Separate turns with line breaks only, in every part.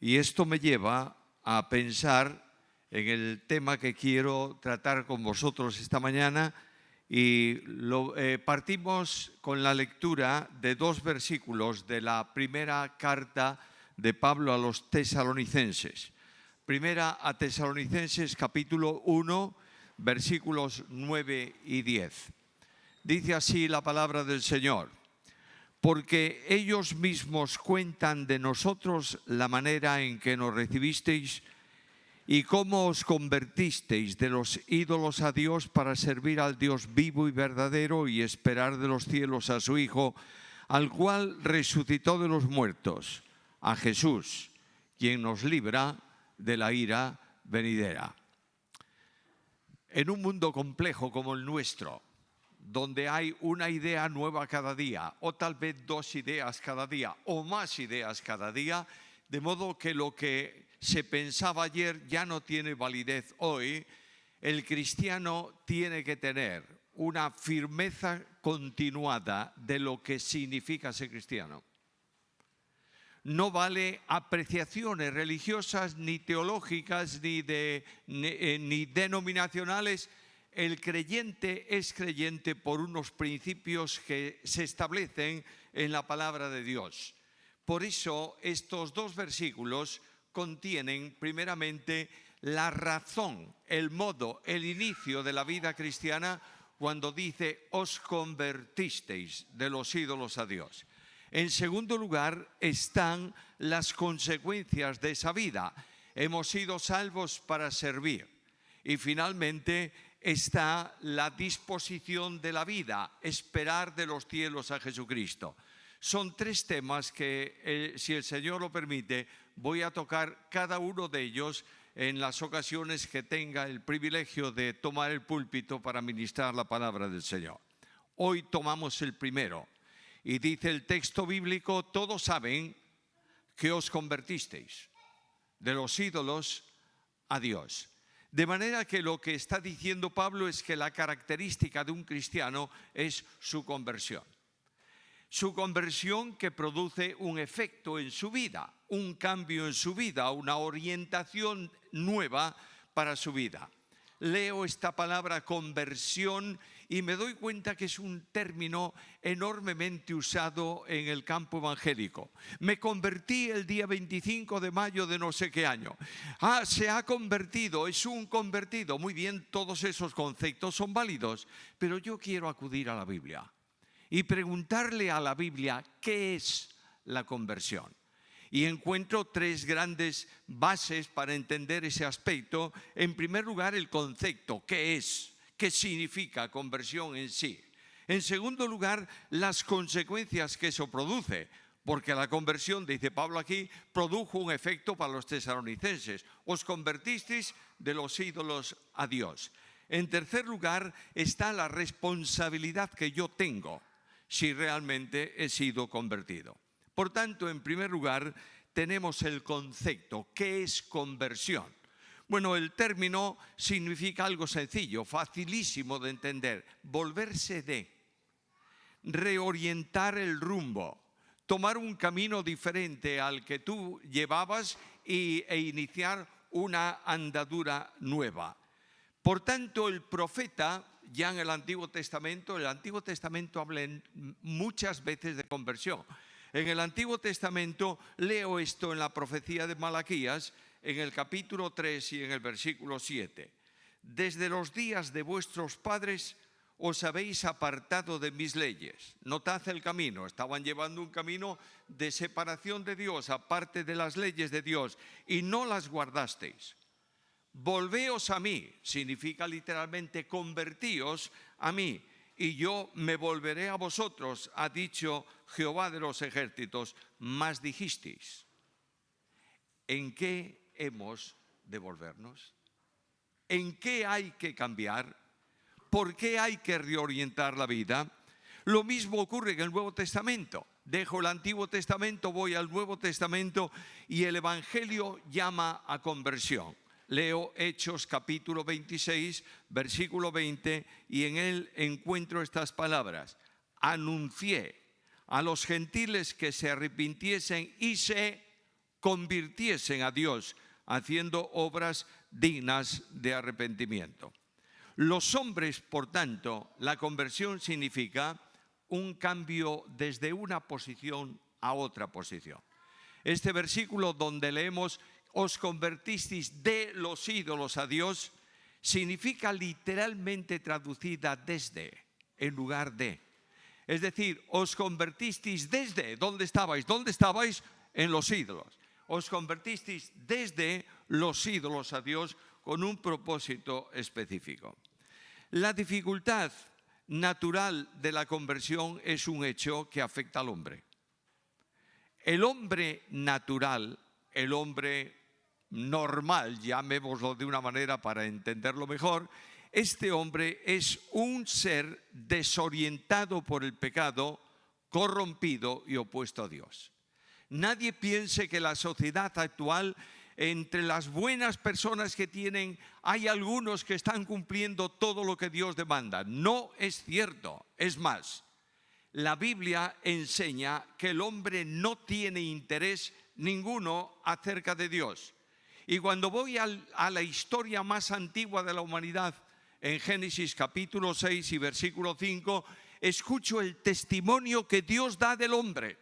Y esto me lleva a pensar en el tema que quiero tratar con vosotros esta mañana y partimos con la lectura de dos versículos de la primera carta de Pablo a los tesalonicenses. Primera a Tesalonicenses capítulo 1, versículos 9 y 10. Dice así la palabra del Señor: porque ellos mismos cuentan de nosotros la manera en que nos recibisteis y cómo os convertisteis de los ídolos a Dios para servir al Dios vivo y verdadero y esperar de los cielos a su Hijo, al cual resucitó de los muertos, a Jesús, quien nos libra de la ira venidera. En un mundo complejo como el nuestro, donde hay una idea nueva cada día, o tal vez dos ideas cada día, o más ideas cada día, de modo que lo que se pensaba ayer ya no tiene validez hoy, el cristiano tiene que tener una firmeza continuada de lo que significa ser cristiano. No vale apreciaciones religiosas, ni teológicas, ni denominacionales. El creyente es creyente por unos principios que se establecen en la palabra de Dios. Por eso estos dos versículos contienen primeramente la razón, el modo, el inicio de la vida cristiana cuando dice os convertisteis de los ídolos a Dios. En segundo lugar están las consecuencias de esa vida. Hemos sido salvos para servir. Y finalmente está la disposición de la vida, esperar de los cielos a Jesucristo. Son tres temas que, si el Señor lo permite, voy a tocar cada uno de ellos en las ocasiones que tenga el privilegio de tomar el púlpito para ministrar la palabra del Señor. Hoy tomamos el primero y dice el texto bíblico: todos saben que os convertisteis de los ídolos a Dios. De manera que lo que está diciendo Pablo es que la característica de un cristiano es su conversión. Su conversión que produce un efecto en su vida, un cambio en su vida, una orientación nueva para su vida. Leo esta palabra conversión y me doy cuenta que es un término enormemente usado en el campo evangélico. Me convertí el día 25 de mayo de no sé qué año. Se ha convertido, es un convertido. Muy bien, todos esos conceptos son válidos, pero yo quiero acudir a la Biblia y preguntarle a la Biblia qué es la conversión. Y encuentro tres grandes bases para entender ese aspecto. En primer lugar, el concepto, ¿qué es? ¿Qué significa conversión en sí? En segundo lugar, las consecuencias que eso produce, porque la conversión, dice Pablo aquí, produjo un efecto para los tesalonicenses. Os convertisteis de los ídolos a Dios. En tercer lugar, está la responsabilidad que yo tengo si realmente he sido convertido. Por tanto, en primer lugar, tenemos el concepto. ¿Qué es conversión? Bueno, el término significa algo sencillo, facilísimo de entender: volverse de, reorientar el rumbo, tomar un camino diferente al que tú llevabas e iniciar una andadura nueva. Por tanto, el profeta, ya en el Antiguo Testamento habla muchas veces de conversión. En el Antiguo Testamento leo esto en la profecía de Malaquías, en el capítulo 3 y en el versículo 7. Desde los días de vuestros padres os habéis apartado de mis leyes. Notad el camino, estaban llevando un camino de separación de Dios, aparte de las leyes de Dios, y no las guardasteis. Volveos a mí, significa literalmente convertíos a mí, y yo me volveré a vosotros, ha dicho Jehová de los ejércitos. Mas dijisteis, ¿en qué hemos de volvernos? ¿En qué hay que cambiar? ¿Por qué hay que reorientar la vida? Lo mismo ocurre en el Nuevo Testamento. Dejo el Antiguo Testamento, voy al Nuevo Testamento y el Evangelio llama a conversión. Leo Hechos capítulo 26, versículo 20, y en él encuentro estas palabras: anuncié a los gentiles que se arrepintiesen y se convirtiesen a Dios haciendo obras dignas de arrepentimiento. Los hombres, por tanto, la conversión significa un cambio desde una posición a otra posición. Este versículo donde leemos, os convertisteis de los ídolos a Dios, significa literalmente traducida desde, en lugar de. Es decir, os convertisteis desde, ¿dónde estabais? ¿Dónde estabais? En los ídolos. Os convertisteis desde los ídolos a Dios con un propósito específico. La dificultad natural de la conversión es un hecho que afecta al hombre. El hombre natural, el hombre normal, llamémoslo de una manera para entenderlo mejor, este hombre es un ser desorientado por el pecado, corrompido y opuesto a Dios. Nadie piense que la sociedad actual, entre las buenas personas que tienen, hay algunos que están cumpliendo todo lo que Dios demanda. No es cierto. Es más, la Biblia enseña que el hombre no tiene interés ninguno acerca de Dios. Y cuando voy a la historia más antigua de la humanidad, en Génesis capítulo 6 y versículo 5, escucho el testimonio que Dios da del hombre.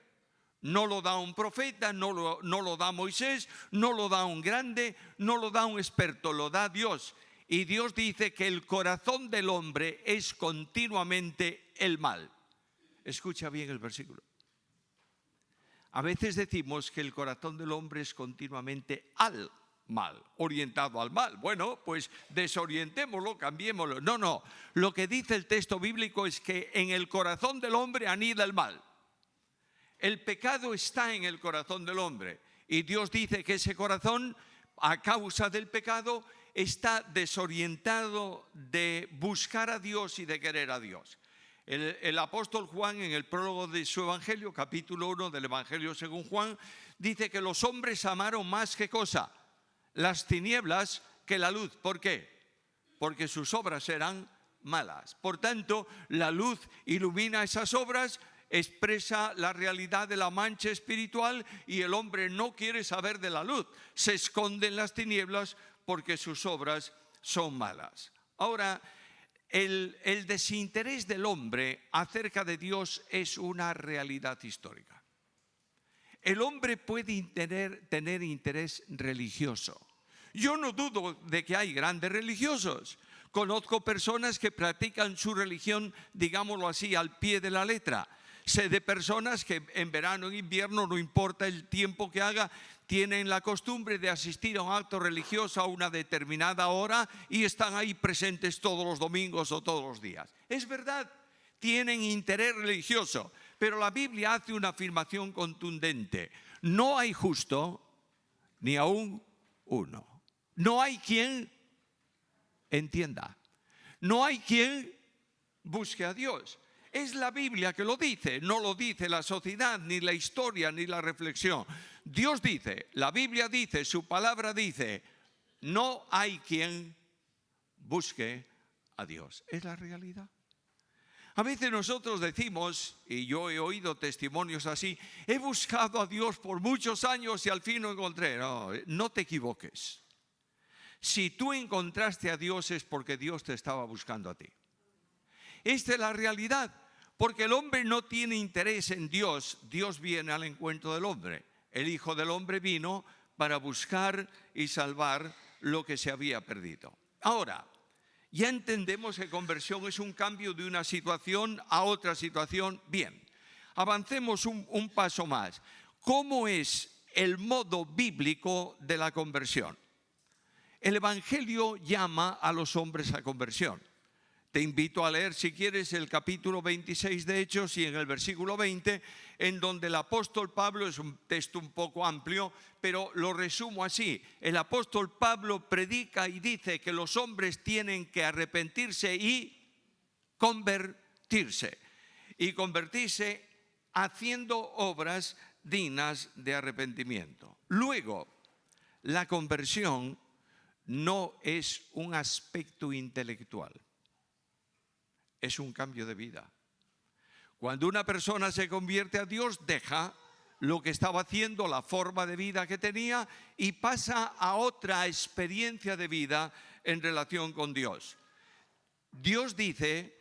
No lo da un profeta, no lo da Moisés, no lo da un grande, no lo da un experto, lo da Dios. Y Dios dice que el corazón del hombre es continuamente el mal. Escucha bien el versículo. A veces decimos que el corazón del hombre es continuamente al mal, orientado al mal. Bueno, pues desorientémoslo, cambiémoslo. No. Lo que dice el texto bíblico es que en el corazón del hombre anida el mal. El pecado está en el corazón del hombre. Y Dios dice que ese corazón, a causa del pecado, está desorientado de buscar a Dios y de querer a Dios. El apóstol Juan, en el prólogo de su evangelio, capítulo 1 del evangelio según Juan, dice que los hombres amaron más que cosa, las tinieblas que la luz. ¿Por qué? Porque sus obras eran malas. Por tanto, la luz ilumina esas obras, expresa la realidad de la mancha espiritual y el hombre no quiere saber de la luz. Se esconde en las tinieblas porque sus obras son malas. Ahora, el desinterés del hombre acerca de Dios es una realidad histórica. El hombre puede tener interés religioso. Yo no dudo de que hay grandes religiosos. Conozco personas que practican su religión, digámoslo así, al pie de la letra. Sé de personas que en verano, en invierno, no importa el tiempo que haga, tienen la costumbre de asistir a un acto religioso a una determinada hora y están ahí presentes todos los domingos o todos los días. Es verdad, tienen interés religioso, pero la Biblia hace una afirmación contundente. No hay justo ni aún uno. No hay quien entienda. No hay quien busque a Dios. Es la Biblia que lo dice, no lo dice la sociedad, ni la historia, ni la reflexión. Dios dice, la Biblia dice, su palabra dice, no hay quien busque a Dios. Es la realidad. A veces nosotros decimos, y yo he oído testimonios así, he buscado a Dios por muchos años y al fin lo encontré. No te equivoques. Si tú encontraste a Dios es porque Dios te estaba buscando a ti. Esta es la realidad. Porque el hombre no tiene interés en Dios, Dios viene al encuentro del hombre. El Hijo del Hombre vino para buscar y salvar lo que se había perdido. Ahora, ya entendemos que conversión es un cambio de una situación a otra situación. Bien, avancemos un paso más. ¿Cómo es el modo bíblico de la conversión? El Evangelio llama a los hombres a conversión. Te invito a leer, si quieres, el capítulo 26 de Hechos y en el versículo 20, en donde el apóstol Pablo, es un texto un poco amplio, pero lo resumo así. El apóstol Pablo predica y dice que los hombres tienen que arrepentirse y convertirse. Y convertirse haciendo obras dignas de arrepentimiento. Luego, la conversión no es un aspecto intelectual. Es un cambio de vida. Cuando una persona se convierte a Dios, deja lo que estaba haciendo, la forma de vida que tenía, y pasa a otra experiencia de vida en relación con Dios. Dios dice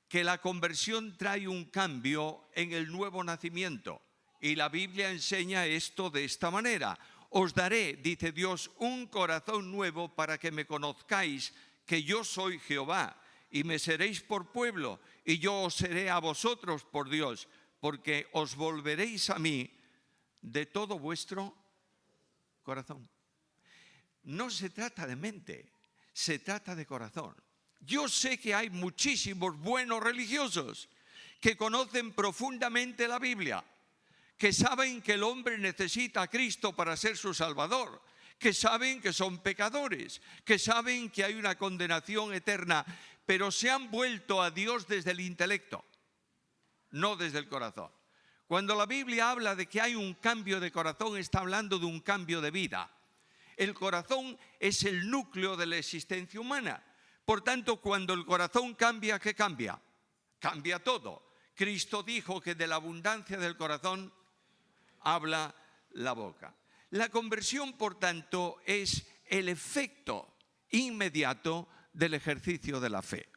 que la conversión trae un cambio en el nuevo nacimiento, y la Biblia enseña esto de esta manera. Os daré, dice Dios, un corazón nuevo para que me conozcáis que yo soy Jehová, y me seréis por pueblo, y yo os seré a vosotros por Dios, porque os volveréis a mí de todo vuestro corazón. No se trata de mente, se trata de corazón. Yo sé que hay muchísimos buenos religiosos que conocen profundamente la Biblia, que saben que el hombre necesita a Cristo para ser su Salvador, que saben que son pecadores, que saben que hay una condenación eterna, pero se han vuelto a Dios desde el intelecto, no desde el corazón. Cuando la Biblia habla de que hay un cambio de corazón, está hablando de un cambio de vida. El corazón es el núcleo de la existencia humana. Por tanto, cuando el corazón cambia, ¿qué cambia? Cambia todo. Cristo dijo que de la abundancia del corazón habla la boca. La conversión, por tanto, es el efecto inmediato del ejercicio de la fe.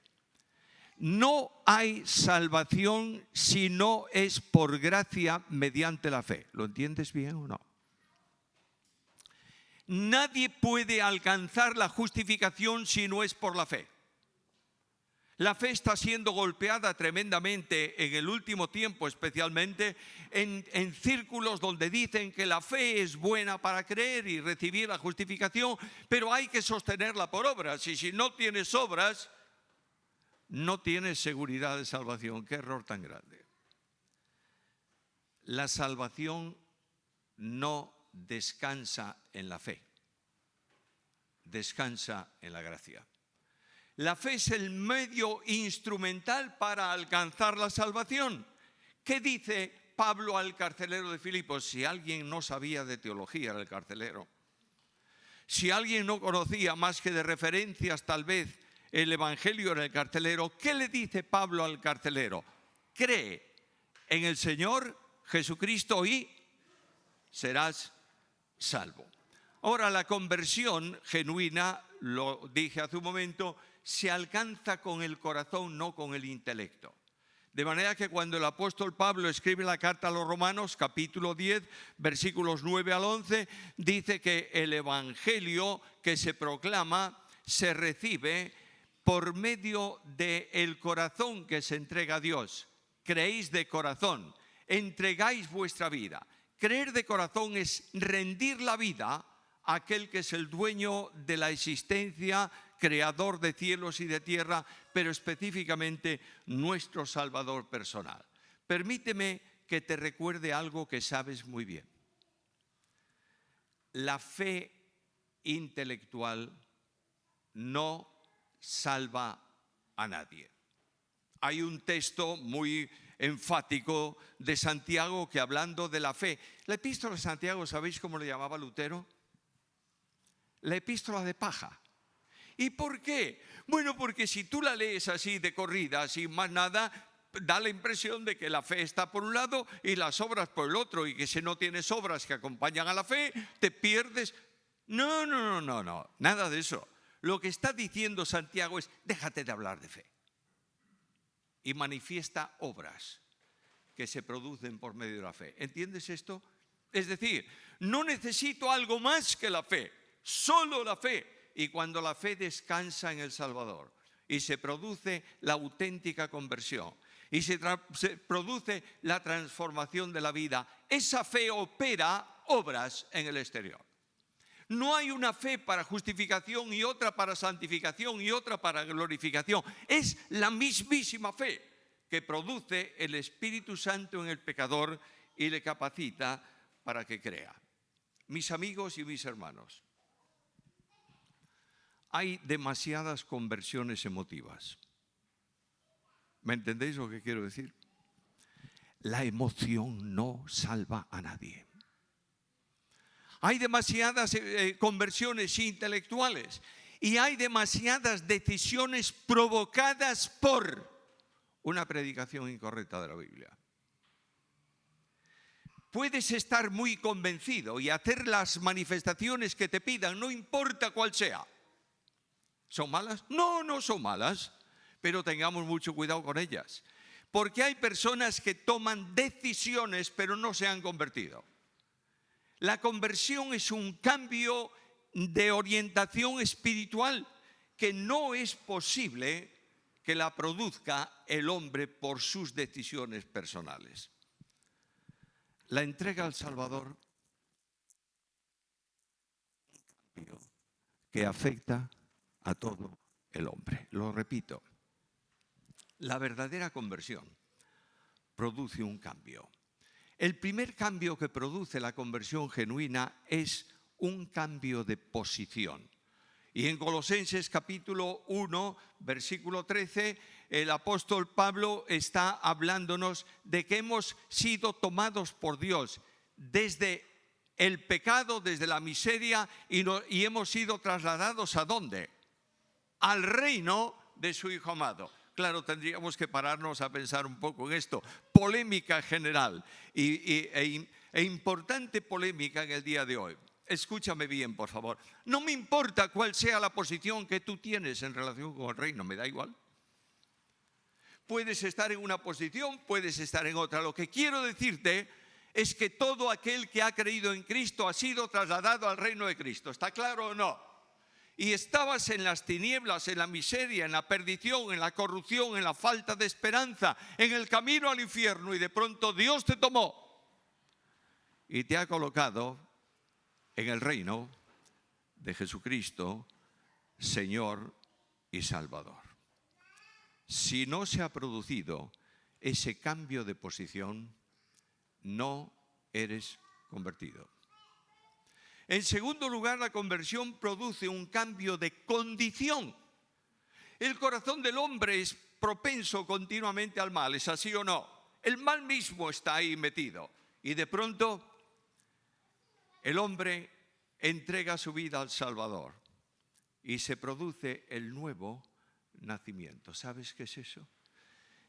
No hay salvación si no es por gracia mediante la fe. ¿Lo entiendes bien o no? Nadie puede alcanzar la justificación si no es por la fe. La fe está siendo golpeada tremendamente en el último tiempo, especialmente en círculos donde dicen que la fe es buena para creer y recibir la justificación, pero hay que sostenerla por obras. Y si no tienes obras, no tienes seguridad de salvación. ¡Qué error tan grande! La salvación no descansa en la fe, descansa en la gracia. La fe es el medio instrumental para alcanzar la salvación. ¿Qué dice Pablo al carcelero de Filipos? Si alguien no sabía de teología, era el carcelero. Si alguien no conocía más que de referencias tal vez el evangelio, era el carcelero. ¿Qué le dice Pablo al carcelero? Cree en el Señor Jesucristo y serás salvo. Ahora, la conversión genuina, lo dije hace un momento, se alcanza con el corazón, no con el intelecto. De manera que cuando el apóstol Pablo escribe la carta a los Romanos, capítulo 10, versículos 9 al 11, dice que el evangelio que se proclama se recibe por medio del corazón que se entrega a Dios. Creéis de corazón, entregáis vuestra vida. Creer de corazón es rendir la vida a aquel que es el dueño de la existencia, creador de cielos y de tierra, pero específicamente nuestro Salvador personal. Permíteme que te recuerde algo que sabes muy bien. La fe intelectual no salva a nadie. Hay un texto muy enfático de Santiago que hablando de la fe, la epístola de Santiago, ¿sabéis cómo le llamaba Lutero? La epístola de paja. ¿Y por qué? Bueno, porque si tú la lees así de corrida, sin más nada, da la impresión de que la fe está por un lado y las obras por el otro, y que si no tienes obras que acompañan a la fe, te pierdes. No, nada de eso. Lo que está diciendo Santiago es, déjate de hablar de fe y manifiesta obras que se producen por medio de la fe. ¿Entiendes esto? Es decir, no necesito algo más que la fe, solo la fe. Y cuando la fe descansa en el Salvador y se produce la auténtica conversión y se produce la transformación de la vida, esa fe opera obras en el exterior. No hay una fe para justificación y otra para santificación y otra para glorificación. Es la mismísima fe que produce el Espíritu Santo en el pecador y le capacita para que crea. Mis amigos y mis hermanos, hay demasiadas conversiones emotivas. ¿Me entendéis lo que quiero decir? La emoción no salva a nadie. Hay demasiadas conversiones intelectuales y hay demasiadas decisiones provocadas por una predicación incorrecta de la Biblia. Puedes estar muy convencido y hacer las manifestaciones que te pidan, no importa cuál sea. ¿Son malas? No, no son malas, pero tengamos mucho cuidado con ellas. Porque hay personas que toman decisiones pero no se han convertido. La conversión es un cambio de orientación espiritual que no es posible que la produzca el hombre por sus decisiones personales. La entrega al Salvador que afecta a todo el hombre. Lo repito, la verdadera conversión produce un cambio. El primer cambio que produce la conversión genuina es un cambio de posición. Y en Colosenses capítulo 1, versículo 13, el apóstol Pablo está hablándonos de que hemos sido tomados por Dios desde el pecado, desde la miseria, y hemos sido trasladados ¿a dónde? Al reino de su Hijo amado. Claro, tendríamos que pararnos a pensar un poco en esto. Polémica general e importante polémica en el día de hoy. Escúchame bien, por favor. No me importa cuál sea la posición que tú tienes en relación con el reino, me da igual. Puedes estar en una posición, puedes estar en otra. Lo que quiero decirte es que todo aquel que ha creído en Cristo ha sido trasladado al reino de Cristo. ¿Está claro o no? Y estabas en las tinieblas, en la miseria, en la perdición, en la corrupción, en la falta de esperanza, en el camino al infierno, y de pronto Dios te tomó y te ha colocado en el reino de Jesucristo, Señor y Salvador. Si no se ha producido ese cambio de posición, no eres convertido. En segundo lugar, la conversión produce un cambio de condición. El corazón del hombre es propenso continuamente al mal, ¿es así o no? El mal mismo está ahí metido. Y de pronto el hombre entrega su vida al Salvador y se produce el nuevo nacimiento. ¿Sabes qué es eso?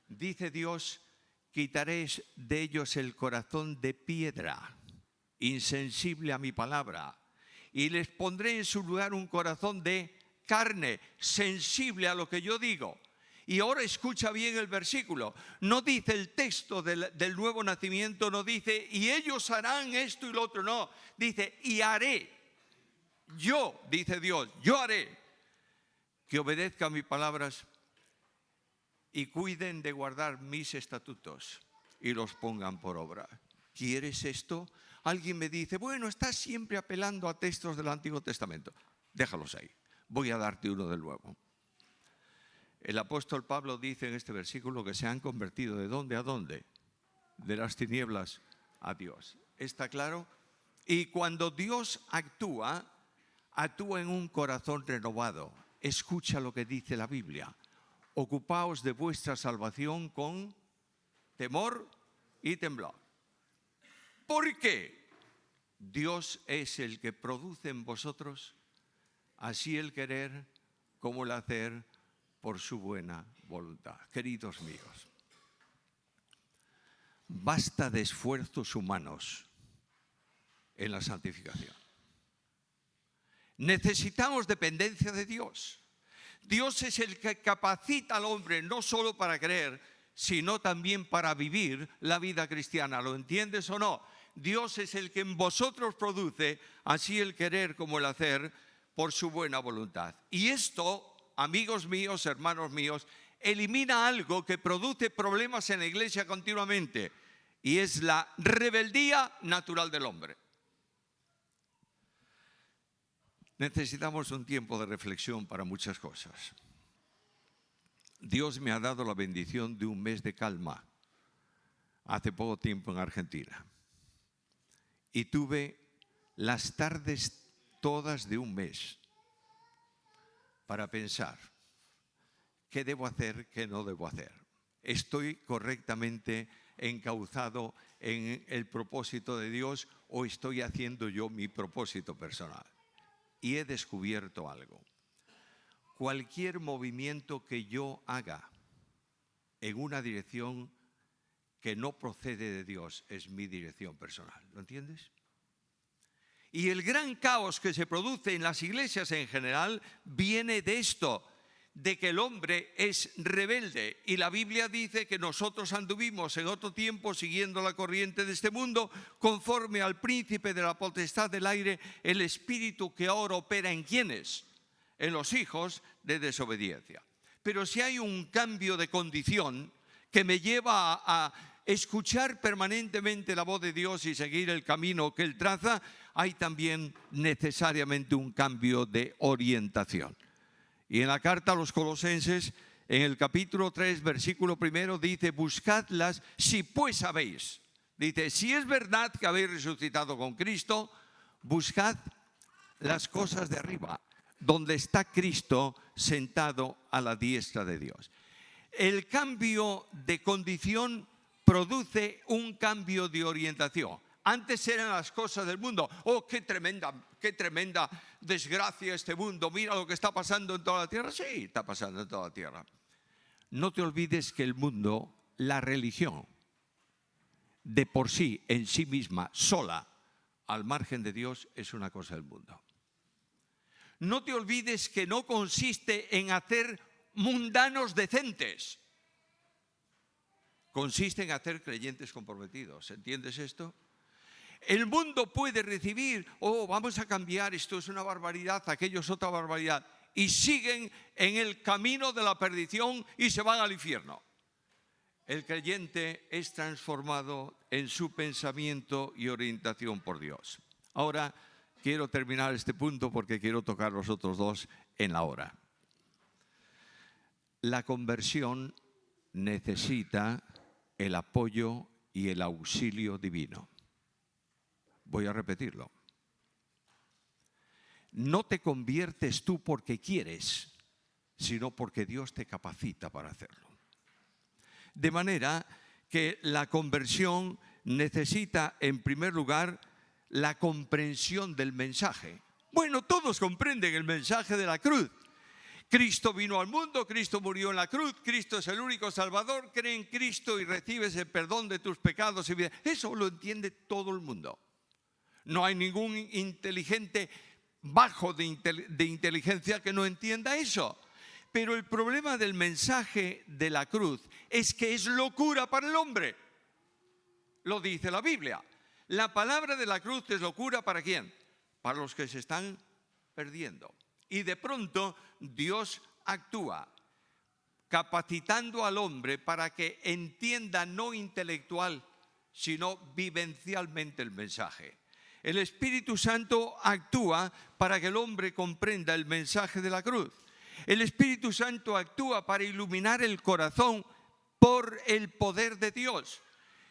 Dice Dios: quitaréis de ellos el corazón de piedra, insensible a mi palabra, y les pondré en su lugar un corazón de carne, sensible a lo que yo digo. Y ahora escucha bien el versículo. No dice el texto del nuevo nacimiento, no dice y ellos harán esto y lo otro, no. Dice y haré. Yo, dice Dios, yo haré que obedezcan mis palabras y cuiden de guardar mis estatutos y los pongan por obra. ¿Quieres esto? Alguien me dice, bueno, estás siempre apelando a textos del Antiguo Testamento. Déjalos ahí. Voy a darte uno del Nuevo. El apóstol Pablo dice en este versículo que se han convertido ¿de dónde a dónde? De las tinieblas a Dios. ¿Está claro? Y cuando Dios actúa en un corazón renovado. Escucha lo que dice la Biblia. Ocupaos de vuestra salvación con temor y temblor. ¿Por qué? Dios es el que produce en vosotros así el querer como el hacer por su buena voluntad. Queridos míos, basta de esfuerzos humanos en la santificación. Necesitamos dependencia de Dios. Dios es el que capacita al hombre no solo para creer, sino también para vivir la vida cristiana. ¿Lo entiendes o no? Dios es el que en vosotros produce así el querer como el hacer por su buena voluntad. Y esto, amigos míos, hermanos míos, elimina algo que produce problemas en la iglesia continuamente, y es la rebeldía natural del hombre. Necesitamos un tiempo de reflexión para muchas cosas. Dios me ha dado la bendición de un mes de calma hace poco tiempo en Argentina. Y tuve las tardes todas de un mes para pensar qué debo hacer, qué no debo hacer. ¿Estoy correctamente encauzado en el propósito de Dios o estoy haciendo yo mi propósito personal? Y he descubierto algo. Cualquier movimiento que yo haga en una dirección que no procede de Dios es mi dirección personal. ¿Lo entiendes? Y el gran caos que se produce en las iglesias en general viene de esto, de que el hombre es rebelde. Y la Biblia dice que nosotros anduvimos en otro tiempo siguiendo la corriente de este mundo, conforme al príncipe de la potestad del aire, el espíritu que ahora opera en ¿quiénes? En los hijos de desobediencia. Pero si hay un cambio de condición que me lleva a escuchar permanentemente la voz de Dios y seguir el camino que Él traza, hay también necesariamente un cambio de orientación. Y en la carta a los Colosenses, en el capítulo 3, versículo 1, dice: buscadlas si pues sabéis. Dice, si es verdad que habéis resucitado con Cristo, buscad las cosas de arriba, donde está Cristo sentado a la diestra de Dios. El cambio de condición produce un cambio de orientación. Antes eran las cosas del mundo. Oh, qué tremenda desgracia este mundo. Mira lo que está pasando en toda la tierra. Sí, está pasando en toda la tierra. No te olvides que el mundo, la religión, de por sí, en sí misma, sola, al margen de Dios, es una cosa del mundo. No te olvides que no consiste en hacer mundanos decentes. Consiste en hacer creyentes comprometidos. ¿Entiendes esto? El mundo puede recibir, oh, vamos a cambiar, esto es una barbaridad, aquello es otra barbaridad, y siguen en el camino de la perdición y se van al infierno. El creyente es transformado en su pensamiento y orientación por Dios. Ahora quiero terminar este punto porque quiero tocar los otros dos en la hora. La conversión necesita el apoyo y el auxilio divino. Voy a repetirlo. No te conviertes tú porque quieres, sino porque Dios te capacita para hacerlo. De manera que la conversión necesita, en primer lugar, la comprensión del mensaje. Bueno, todos comprenden el mensaje de la cruz. Cristo vino al mundo, Cristo murió en la cruz, Cristo es el único Salvador, cree en Cristo y recibes el perdón de tus pecados y vida. Eso lo entiende todo el mundo. No hay ningún inteligente bajo de inteligencia que no entienda eso. Pero el problema del mensaje de la cruz es que es locura para el hombre. Lo dice la Biblia. La palabra de la cruz es locura ¿para quién? Para los que se están perdiendo. Y de pronto Dios actúa capacitando al hombre para que entienda no intelectual, sino vivencialmente el mensaje. El Espíritu Santo actúa para que el hombre comprenda el mensaje de la cruz. El Espíritu Santo actúa para iluminar el corazón por el poder de Dios.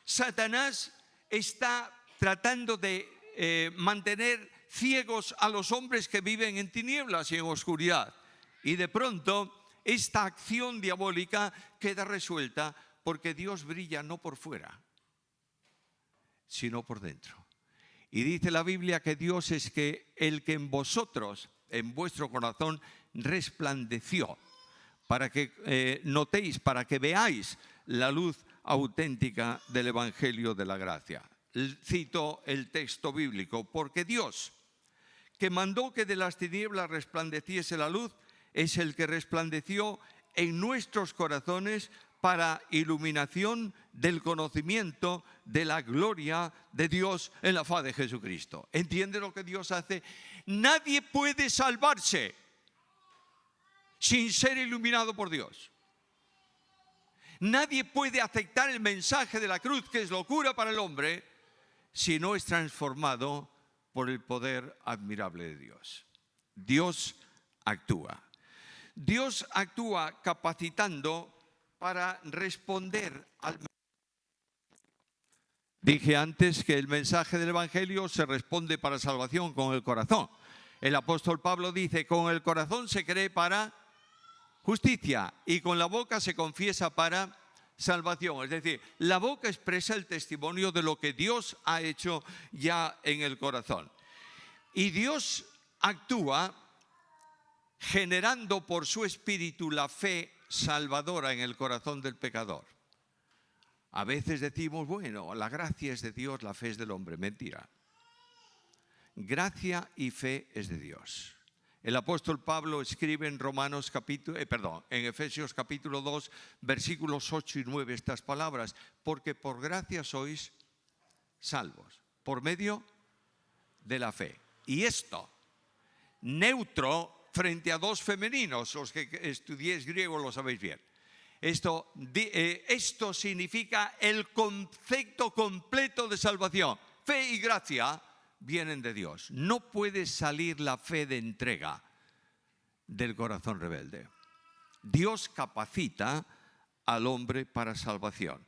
Satanás está tratando de mantener ciegos a los hombres que viven en tinieblas y en oscuridad. Y de pronto esta acción diabólica queda resuelta porque Dios brilla no por fuera, sino por dentro. Y dice la Biblia que Dios es el que en vosotros, en vuestro corazón, resplandeció, para que notéis, para que veáis la luz auténtica del Evangelio de la gracia. Cito el texto bíblico: porque Dios, que mandó que de las tinieblas resplandeciese la luz, es el que resplandeció en nuestros corazones para iluminación del conocimiento de la gloria de Dios en la faz de Jesucristo. ¿Entiende lo que Dios hace? Nadie puede salvarse sin ser iluminado por Dios. Nadie puede aceptar el mensaje de la cruz, que es locura para el hombre, si no es transformado por el poder admirable de Dios. Dios actúa. Dios actúa capacitando para responder al mensaje. Dije antes que el mensaje del Evangelio se responde para salvación con el corazón. El apóstol Pablo dice: con el corazón se cree para justicia y con la boca se confiesa para salvación. Es decir, la boca expresa el testimonio de lo que Dios ha hecho ya en el corazón. Y Dios actúa generando por su espíritu la fe salvadora en el corazón del pecador. A veces decimos, bueno, la gracia es de Dios, la fe es del hombre. Mentira. Gracia y fe es de Dios. El apóstol Pablo escribe en en Efesios capítulo 2, versículos 8 y 9 estas palabras: porque por gracia sois salvos, por medio de la fe. Y esto, neutro frente a dos femeninos, los que estudiéis griego lo sabéis bien. Esto significa el concepto completo de salvación. Fe y gracia vienen de Dios. No puede salir la fe de entrega del corazón rebelde. Dios capacita al hombre para salvación.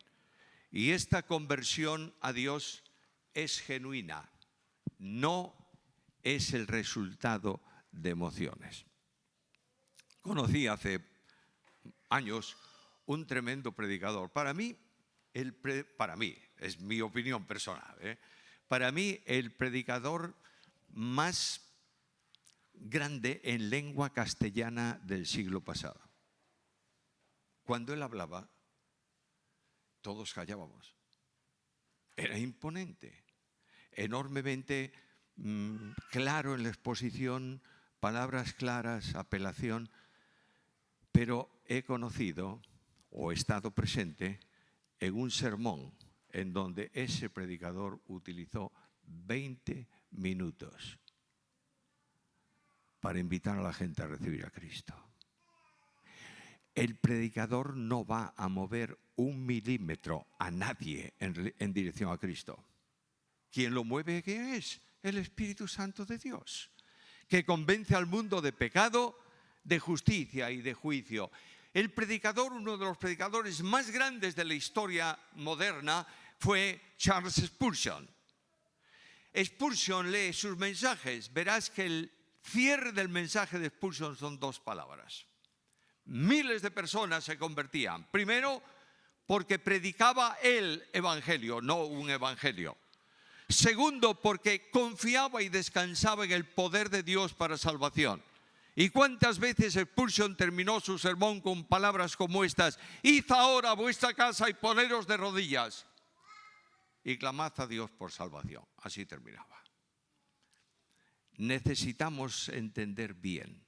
Y esta conversión a Dios es genuina, no es el resultado de emociones. Conocí hace años un tremendo predicador. Para mí, es mi opinión personal, para mí el predicador más grande en lengua castellana del siglo pasado. Cuando él hablaba, todos callábamos. Era imponente, enormemente claro en la exposición, palabras claras, apelación. Pero he conocido o he estado presente en un sermón en donde ese predicador utilizó 20 minutos para invitar a la gente a recibir a Cristo. El predicador no va a mover un milímetro a nadie en dirección a Cristo. ¿Quién lo mueve? ¿Quién es? El Espíritu Santo de Dios, que convence al mundo de pecado, de justicia y de juicio. El predicador, uno de los predicadores más grandes de la historia moderna, fue Charles Spurgeon. Spurgeon lee sus mensajes. Verás que el cierre del mensaje de Spurgeon son dos palabras. Miles de personas se convertían. Primero, porque predicaba el evangelio, no un evangelio. Segundo, porque confiaba y descansaba en el poder de Dios para salvación. ¿Y cuántas veces Spurgeon terminó su sermón con palabras como estas? Id ahora a vuestra casa y poneros de rodillas y clamad a Dios por salvación. Así terminaba. Necesitamos entender bien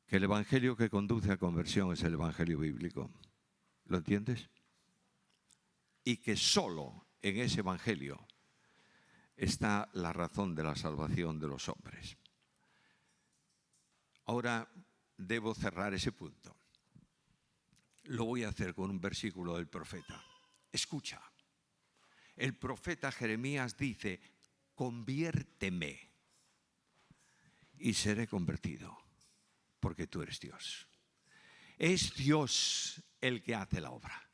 que el evangelio que conduce a conversión es el evangelio bíblico. ¿Lo entiendes? Y que solo en ese evangelio está la razón de la salvación de los hombres. Ahora debo cerrar ese punto. Lo voy a hacer con un versículo del profeta. Escucha. El profeta Jeremías dice: conviérteme y seré convertido, porque tú eres Dios. Es Dios el que hace la obra.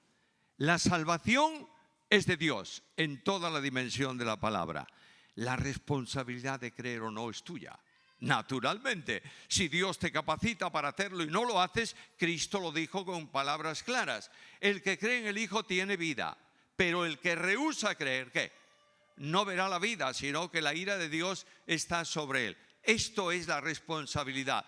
La salvación es de Dios en toda la dimensión de la palabra. La responsabilidad de creer o no es tuya. Naturalmente, si Dios te capacita para hacerlo y no lo haces, Cristo lo dijo con palabras claras: el que cree en el Hijo tiene vida, pero el que rehúsa creer, ¿qué? No verá la vida, sino que la ira de Dios está sobre él. Esto es la responsabilidad.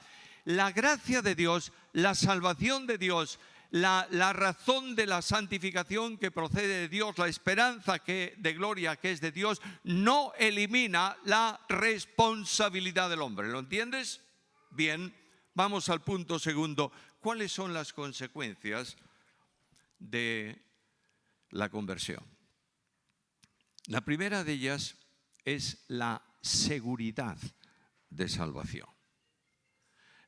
La gracia de Dios, la salvación de Dios, la razón de la santificación que procede de Dios, la esperanza de gloria que es de Dios, no elimina la responsabilidad del hombre. ¿Lo entiendes? Bien, vamos al punto segundo. ¿Cuáles son las consecuencias de la conversión? La primera de ellas es la seguridad de salvación.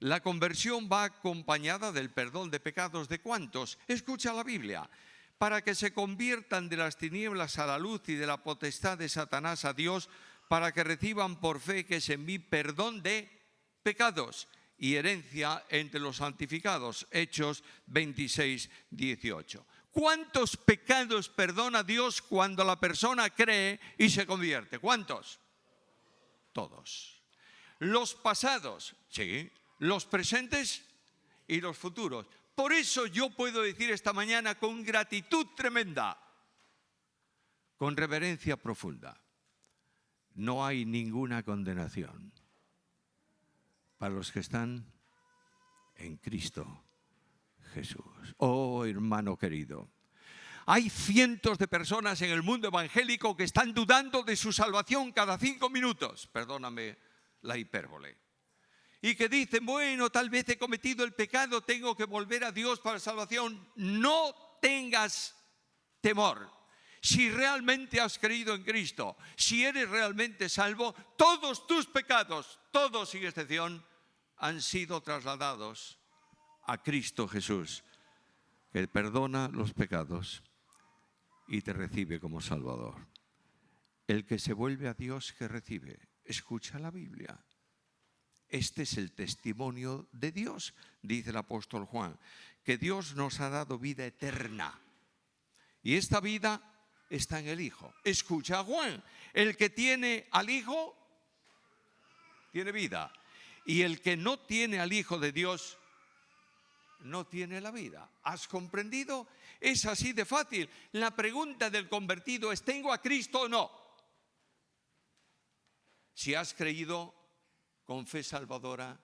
La conversión va acompañada del perdón de pecados ¿de cuántos? Escucha la Biblia. Para que se conviertan de las tinieblas a la luz y de la potestad de Satanás a Dios, para que reciban por fe que es en mí perdón de pecados y herencia entre los santificados. Hechos 26, 18. ¿Cuántos pecados perdona Dios cuando la persona cree y se convierte? ¿Cuántos? Todos. Los pasados, sí. Los presentes y los futuros. Por eso yo puedo decir esta mañana con gratitud tremenda, con reverencia profunda: no hay ninguna condenación para los que están en Cristo Jesús. Oh, hermano querido, Hay cientos de personas en el mundo evangélico que están dudando de su salvación cada 5 minutos. Perdóname la hipérbole. Y que dicen, bueno, tal vez he cometido el pecado, tengo que volver a Dios para salvación. No tengas temor. Si realmente has creído en Cristo, si eres realmente salvo, todos tus pecados, todos sin excepción, han sido trasladados a Cristo Jesús, que perdona los pecados y te recibe como Salvador. El que se vuelve a Dios, que recibe. Escucha la Biblia. Este es el testimonio de Dios, dice el apóstol Juan, que Dios nos ha dado vida eterna. Y esta vida está en el Hijo. Escucha a Juan, el que tiene al Hijo, tiene vida. Y el que no tiene al Hijo de Dios, no tiene la vida. ¿Has comprendido? Es así de fácil. La pregunta del convertido es, ¿tengo a Cristo o no? Si has creído con fe salvadora,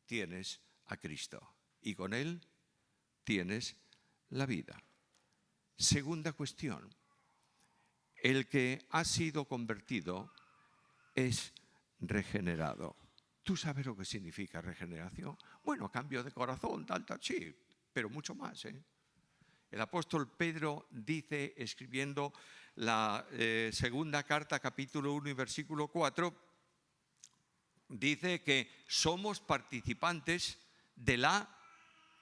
tienes a Cristo. Y con Él tienes la vida. Segunda cuestión. El que ha sido convertido es regenerado. ¿Tú sabes lo que significa regeneración? Bueno, cambio de corazón, tal, sí, pero mucho más. El apóstol Pedro dice, escribiendo la segunda carta, capítulo 1 y versículo 4, dice que somos participantes de la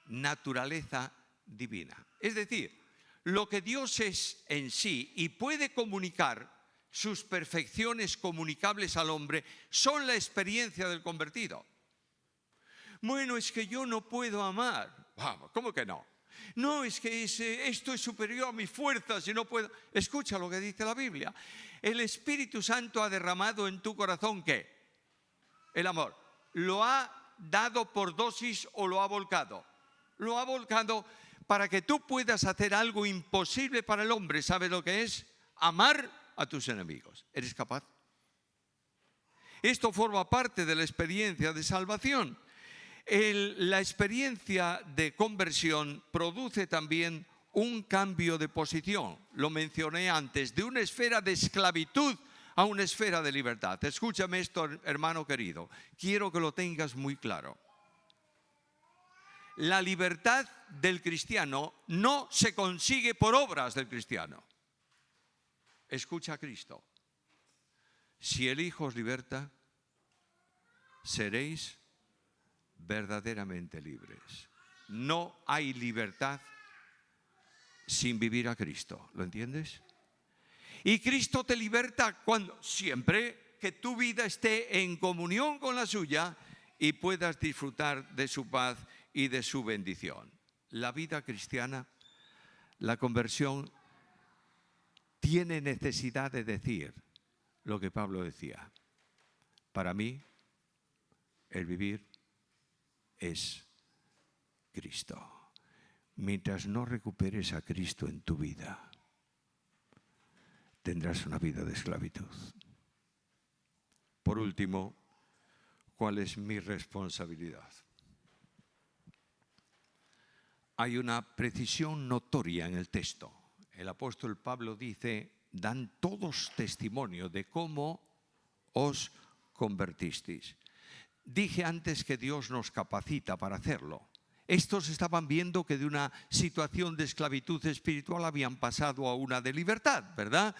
naturaleza divina. Es decir, lo que Dios es en sí y puede comunicar, sus perfecciones comunicables al hombre, son la experiencia del convertido. Bueno, es que yo no puedo amar. Vamos, ¿cómo que no? No, es que esto es superior a mis fuerzas y no puedo. Escucha lo que dice la Biblia. El Espíritu Santo ha derramado en tu corazón, ¿qué? El amor. ¿Lo ha dado por dosis o lo ha volcado? Lo ha volcado para que tú puedas hacer algo imposible para el hombre. ¿Sabes lo que es? Amar a tus enemigos. ¿Eres capaz? Esto forma parte de la experiencia de salvación. La experiencia de conversión produce también un cambio de posición. Lo mencioné antes, de una esfera de esclavitud a una esfera de libertad. Escúchame esto, hermano querido. Quiero que lo tengas muy claro. La libertad del cristiano no se consigue por obras del cristiano. Escucha a Cristo. Si el Hijo os liberta, seréis verdaderamente libres. No hay libertad sin vivir a Cristo. ¿Lo entiendes? Y Cristo te liberta cuando, siempre que tu vida esté en comunión con la suya y puedas disfrutar de su paz y de su bendición. La vida cristiana, la conversión, tiene necesidad de decir lo que Pablo decía. Para mí, el vivir es Cristo. Mientras no recuperes a Cristo en tu vida, tendrás una vida de esclavitud. Por último, ¿cuál es mi responsabilidad? Hay una precisión notoria en el texto. El apóstol Pablo dice, dan todos testimonio de cómo os convertisteis. Dije antes que Dios nos capacita para hacerlo. Estos estaban viendo que de una situación de esclavitud espiritual habían pasado a una de libertad, ¿verdad?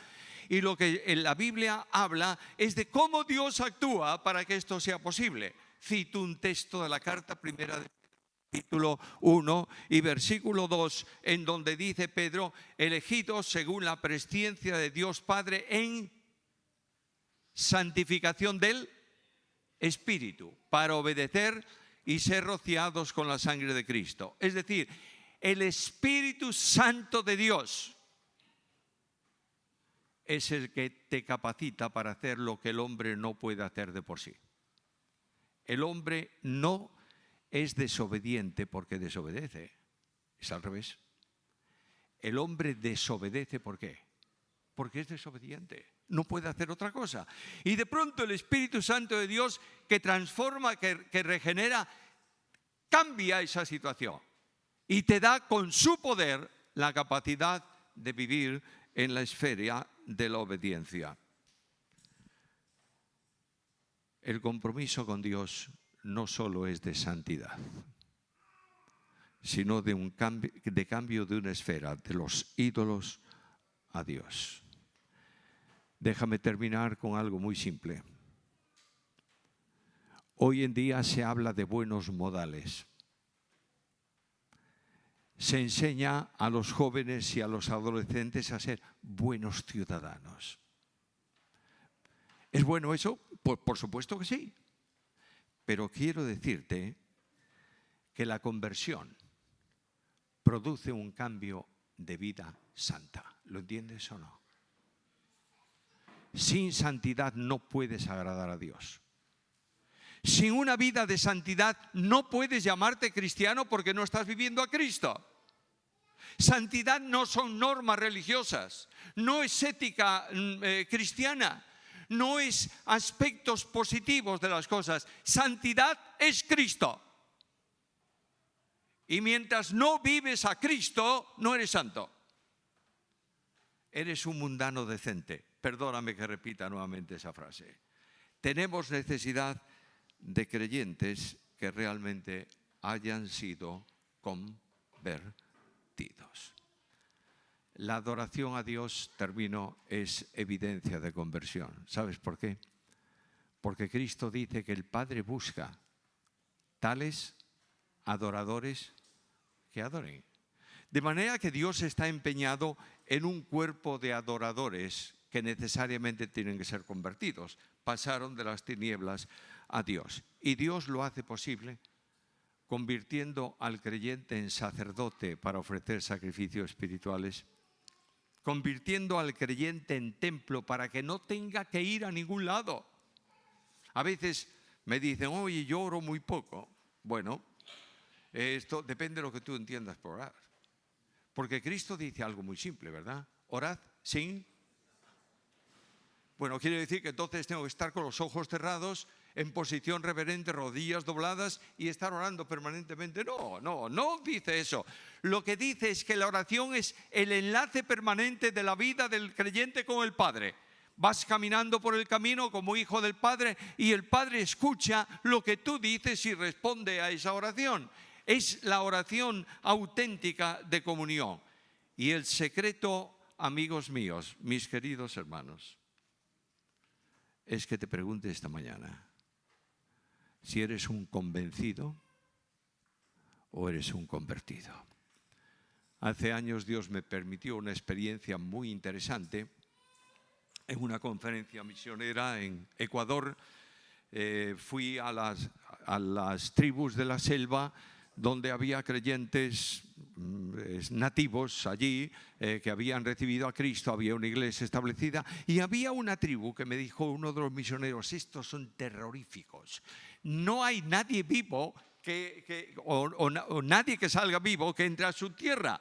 Y lo que en la Biblia habla es de cómo Dios actúa para que esto sea posible. Cito un texto de la carta primera de capítulo 1 y versículo 2, en donde dice Pedro, elegidos según la presciencia de Dios Padre en santificación del Espíritu, para obedecer y ser rociados con la sangre de Cristo. Es decir, el Espíritu Santo de Dios es el que te capacita para hacer lo que el hombre no puede hacer de por sí. El hombre no es desobediente porque desobedece. Es al revés. El hombre desobedece ¿por qué? Porque es desobediente. No puede hacer otra cosa. Y de pronto el Espíritu Santo de Dios que transforma, que regenera, cambia esa situación. Y te da con su poder la capacidad de vivir en la esfera de la obediencia. El compromiso con Dios no solo es de santidad, sino de cambio de una esfera, de los ídolos a Dios. Déjame terminar con algo muy simple. Hoy en día se habla de buenos modales. Se enseña a los jóvenes y a los adolescentes a ser buenos ciudadanos. ¿Es bueno eso? Por supuesto que sí. Pero quiero decirte que la conversión produce un cambio de vida santa. ¿Lo entiendes o no? Sin santidad no puedes agradar a Dios. Sin una vida de santidad no puedes llamarte cristiano porque no estás viviendo a Cristo. Santidad no son normas religiosas, no es ética cristiana, no es aspectos positivos de las cosas. Santidad es Cristo. Y mientras no vives a Cristo, no eres santo. Eres un mundano decente. Perdóname que repita nuevamente esa frase. Tenemos necesidad de creyentes que realmente hayan sido convertidos. La adoración a Dios, termino, es evidencia de conversión. ¿Sabes por qué? Porque Cristo dice que el Padre busca tales adoradores que adoren. De manera que Dios está empeñado en un cuerpo de adoradores que necesariamente tienen que ser convertidos. Pasaron de las tinieblas a Dios. Y Dios lo hace posible convirtiendo al creyente en sacerdote para ofrecer sacrificios espirituales, convirtiendo al creyente en templo para que no tenga que ir a ningún lado. A veces me dicen, oye, yo oro muy poco. Bueno, esto depende de lo que tú entiendas por orar. Porque Cristo dice algo muy simple, ¿verdad? Orad sin... Bueno, quiere decir que entonces tengo que estar con los ojos cerrados, en posición reverente, rodillas dobladas y estar orando permanentemente. No dice eso. Lo que dice es que la oración es el enlace permanente de la vida del creyente con el Padre. Vas caminando por el camino como hijo del Padre y el Padre escucha lo que tú dices y responde a esa oración. Es la oración auténtica de comunión. Y el secreto, amigos míos, mis queridos hermanos, es que te pregunte esta mañana si eres un convencido o eres un convertido. Hace años Dios me permitió una experiencia muy interesante en una conferencia misionera en Ecuador. Fui a las tribus de la selva donde había creyentes nativos allí que habían recibido a Cristo, había una iglesia establecida y había una tribu que me dijo uno de los misioneros, estos son terroríficos, no hay nadie vivo o nadie que salga vivo que entre a su tierra.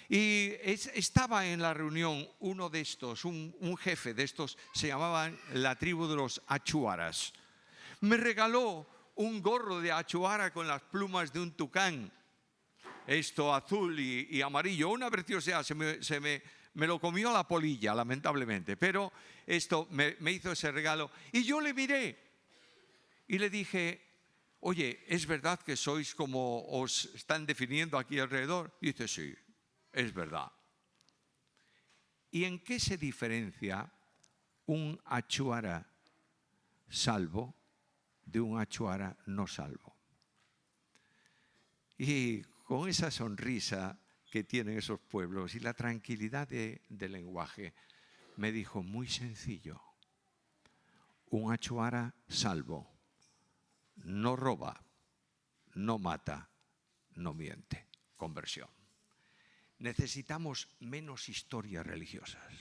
Y estaba en la reunión uno de estos, un jefe de estos, se llamaban la tribu de los Achuaras. Me regaló un gorro de achuara con las plumas de un tucán, esto azul y amarillo, una preciosidad. Me lo comió la polilla, lamentablemente, pero esto me hizo ese regalo. Y yo le miré y le dije, oye, ¿es verdad que sois como os están definiendo aquí alrededor? Y dice, sí, es verdad. ¿Y en qué se diferencia un achuara salvo de un achuara no salvo? Y con esa sonrisa que tienen esos pueblos y la tranquilidad del lenguaje, me dijo, muy sencillo, un achuara salvo no roba, no mata, no miente. Conversión. Necesitamos menos historias religiosas.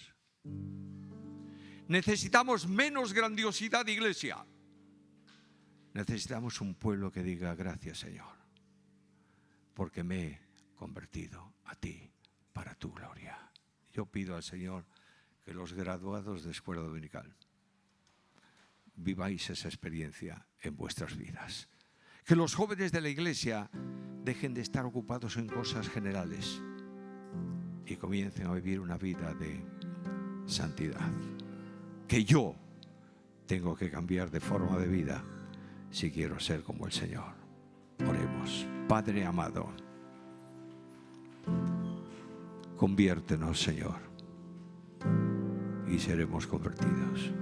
Necesitamos menos grandiosidad de iglesia. Necesitamos un pueblo que diga, gracias Señor, porque me he convertido a ti para tu gloria. Yo pido al Señor que los graduados de escuela dominical viváis esa experiencia en vuestras vidas. Que los jóvenes de la iglesia dejen de estar ocupados en cosas generales y comiencen a vivir una vida de santidad. Que yo tengo que cambiar de forma de vida si quiero ser como el Señor. Oremos. Padre amado, conviértenos, Señor, y seremos convertidos.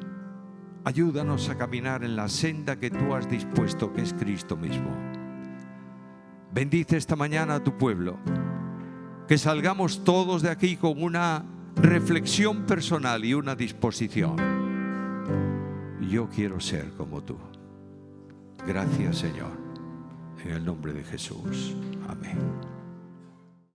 Ayúdanos a caminar en la senda que tú has dispuesto, que es Cristo mismo. Bendice esta mañana a tu pueblo. Que salgamos todos de aquí con una reflexión personal y una disposición. Yo quiero ser como tú. Gracias, Señor. En el nombre de Jesús. Amén.